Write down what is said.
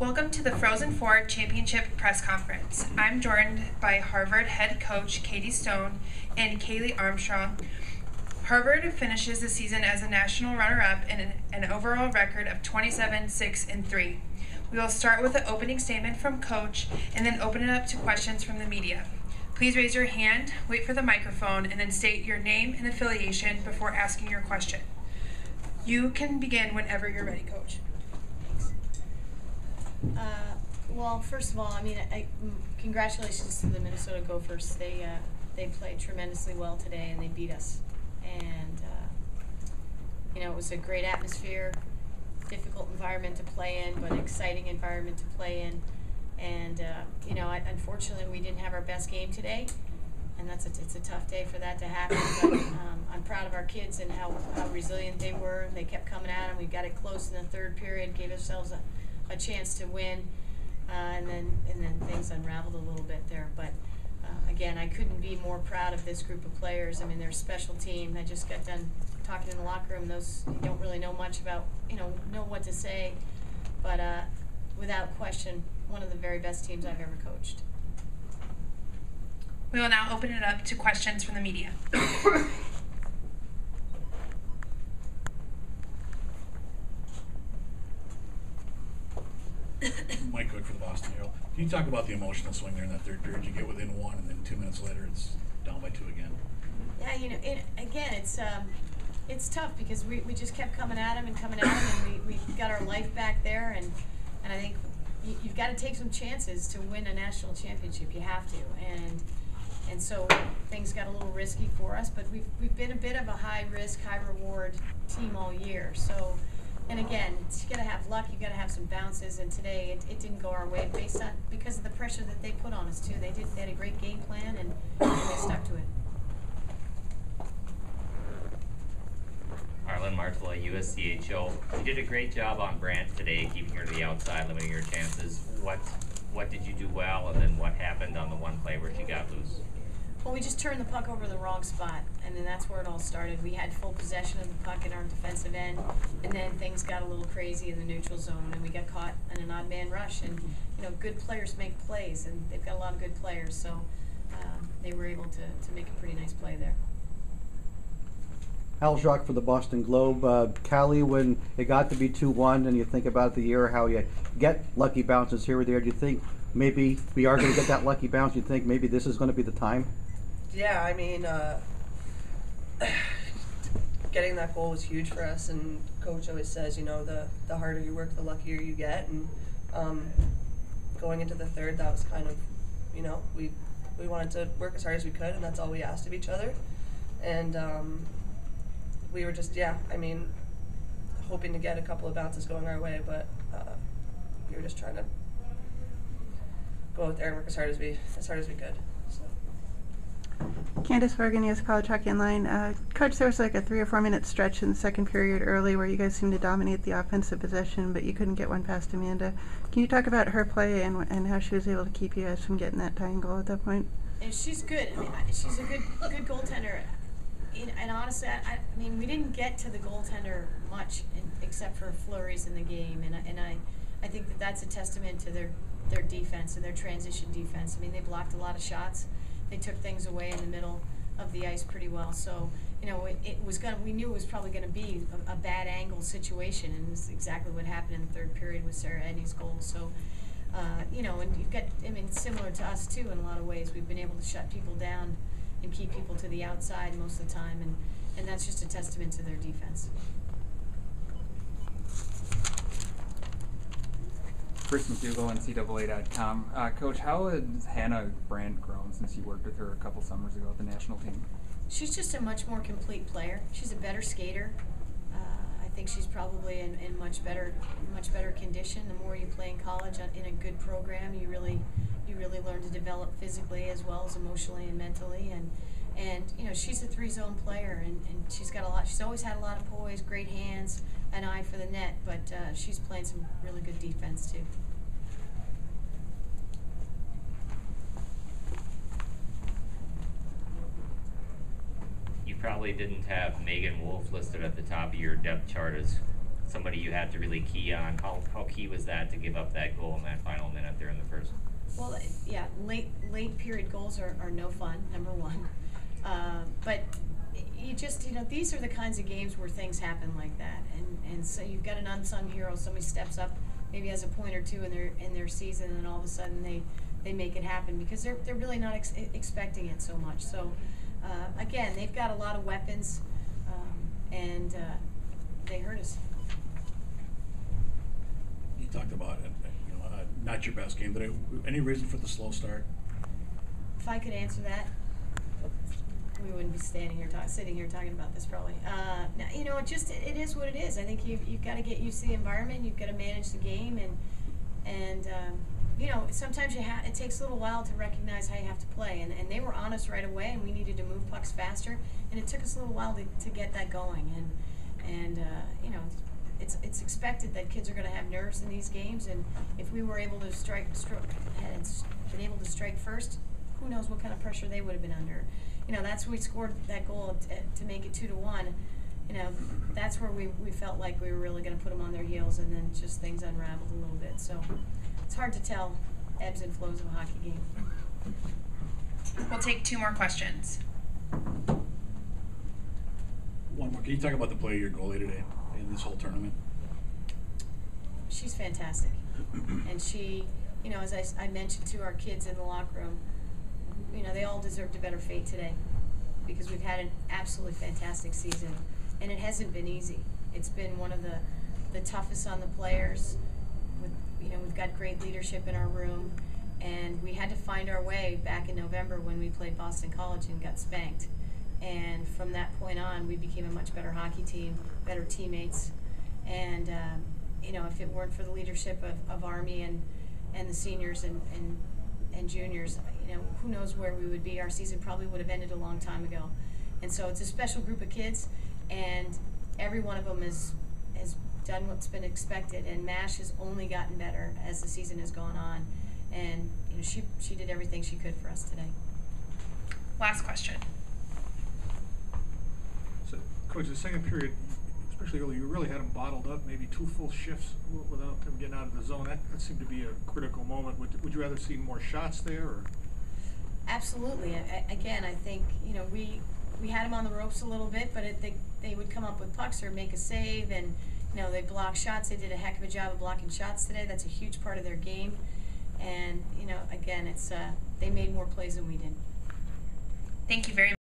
Welcome to the Frozen Four Championship Press Conference. I'm joined by Harvard head coach Katey Stone and Kalley Armstrong. Harvard finishes the season as a national runner-up and an overall record of 27-6-3. We will start with an opening statement from Coach and then open it up to questions from the media. Please raise your hand, wait for the microphone, and then state your name and affiliation before asking your question. You can begin whenever you're ready, Coach. Well, first of all, congratulations to the Minnesota Gophers. They played tremendously well today, and they beat us. And it was a great atmosphere, difficult environment to play in, but exciting environment to play in. And unfortunately, we didn't have our best game today, and it's a tough day for that to happen. But I'm proud of our kids and how resilient they were. They kept coming at them. We got it close in the third period, gave ourselves a chance to win, and then things unraveled a little bit there. But again, I couldn't be more proud of this group of players. I mean, they're a special team. I just got done talking in the locker room. Those you don't really know much about, know what to say, but without question, one of the very best teams I've ever coached. We will now open it up to questions from the media. Mike Cook for the Boston Herald. Can you talk about the emotional swing there in that third period? You get within one, and then 2 minutes later, it's down by two again. Yeah, it's tough because we just kept coming at him, and we got our life back there, and I think you've got to take some chances to win a national championship. You have to, and so things got a little risky for us, but we've been a bit of a high risk, high reward team all year. So. And again, you got to have luck. You got to have some bounces. And today, it didn't go our way because of the pressure that they put on us too. They had a great game plan, and they stuck to it. Arlen Martela, USCHO. You did a great job on Brant today, keeping her to the outside, limiting her chances. What did you do well, and then what happened on the one play where she got loose? Well, we just turned the puck over the wrong spot, and then that's where it all started. We had full possession of the puck in our defensive end, and then things got a little crazy in the neutral zone, and we got caught in an odd man rush. And good players make plays, and they've got a lot of good players, so they were able to make a pretty nice play there. Al Jacques for the Boston Globe. Kalley, when it got to be 2-1 and you think about the year, how you get lucky bounces here or there, do you think maybe we are going to get that lucky bounce? Do you think maybe this is going to be the time? Yeah, I mean, getting that goal was huge for us, and Coach always says, the harder you work, the luckier you get, and going into the third, that was kind of, we wanted to work as hard as we could, and that's all we asked of each other, and we were just, hoping to get a couple of bounces going our way, but we were just trying to go out there and work as hard as we could. So. Candace Horgan, U.S. College Hockey Online. Coach, there was like a 3 or 4 minute stretch in the second period early where you guys seemed to dominate the offensive possession, but you couldn't get one past Amanda. Can you talk about her play and how she was able to keep you guys from getting that tying goal at that point? And she's good. She's a good goaltender. And honestly, we didn't get to the goaltender much except for flurries in the game, and I think that's a testament to their defense and their transition defense. They blocked a lot of shots. They took things away in the middle of the ice pretty well. So, we knew it was probably going to be a bad angle situation, and it's exactly what happened in the third period with Sarah Edney's goal. So, and you've got, similar to us too in a lot of ways. We've been able to shut people down and keep people to the outside most of the time, and that's just a testament to their defense. Chris McDougall, NCAA.com. Coach, how has Hannah Brandt grown since you worked with her a couple summers ago at the national team? She's just a much more complete player. She's a better skater. I think she's probably in much better condition. The more you play in college in a good program, you really learn to develop physically as well as emotionally and mentally. And she's a 3-zone player, and she's got a lot. She's always had a lot of poise, great hands, an eye for the net, but she's playing some really good defense too. You probably didn't have Megan Wolf listed at the top of your depth chart as somebody you had to really key on. How key was that to give up that goal in that final minute there in the first? Well, yeah, late period goals are no fun, number one. But you just, these are the kinds of games where things happen like that. And so you've got an unsung hero, somebody steps up, maybe has a point or two in their season, and all of a sudden they make it happen because they're really not expecting it so much. So, again, they've got a lot of weapons, and they hurt us. You talked about it, not your best game. Any reason for the slow start? If I could answer that, we wouldn't be sitting here talking about this probably. It is what it is. I think you've got to get used to the environment. You've got to manage the game, and sometimes it takes a little while to recognize how you have to play. And they were on us right away, and we needed to move pucks faster. And it took us a little while to get that going. It's expected that kids are going to have nerves in these games, and if we were able to been able to strike first, who knows what kind of pressure they would have been under. That's we scored that goal to make it 2-1. That's where we felt like we were really going to put them on their heels, and then just things unraveled a little bit. So it's hard to tell ebbs and flows of a hockey game. We'll take 2 more questions. One more. Can you talk about the play of your goalie today in this whole tournament? She's fantastic. And she, as I mentioned to our kids in the locker room, they all deserved a better fate today because we've had an absolutely fantastic season. And it hasn't been easy. It's been one of the toughest on the players. We've got great leadership in our room. And we had to find our way back in November when we played Boston College and got spanked. And from that point on, we became a much better hockey team, better teammates. And, if it weren't for the leadership of Army and the seniors and juniors, who knows where we would be. Our season probably would have ended a long time ago. And so it's a special group of kids, and every one of them has done what's been expected. And MASH has only gotten better as the season has gone on. And, she did everything she could for us today. Last question. So, Coach, the second period, especially early, you really had them bottled up, maybe 2 full shifts without them getting out of the zone. That seemed to be a critical moment. Would you rather see more shots there? Or? Absolutely. Again, I think, we had them on the ropes a little bit, but they would come up with pucks or make a save, and, they block shots. They did a heck of a job of blocking shots today. That's a huge part of their game. And, again, it's they made more plays than we did. Thank you very much.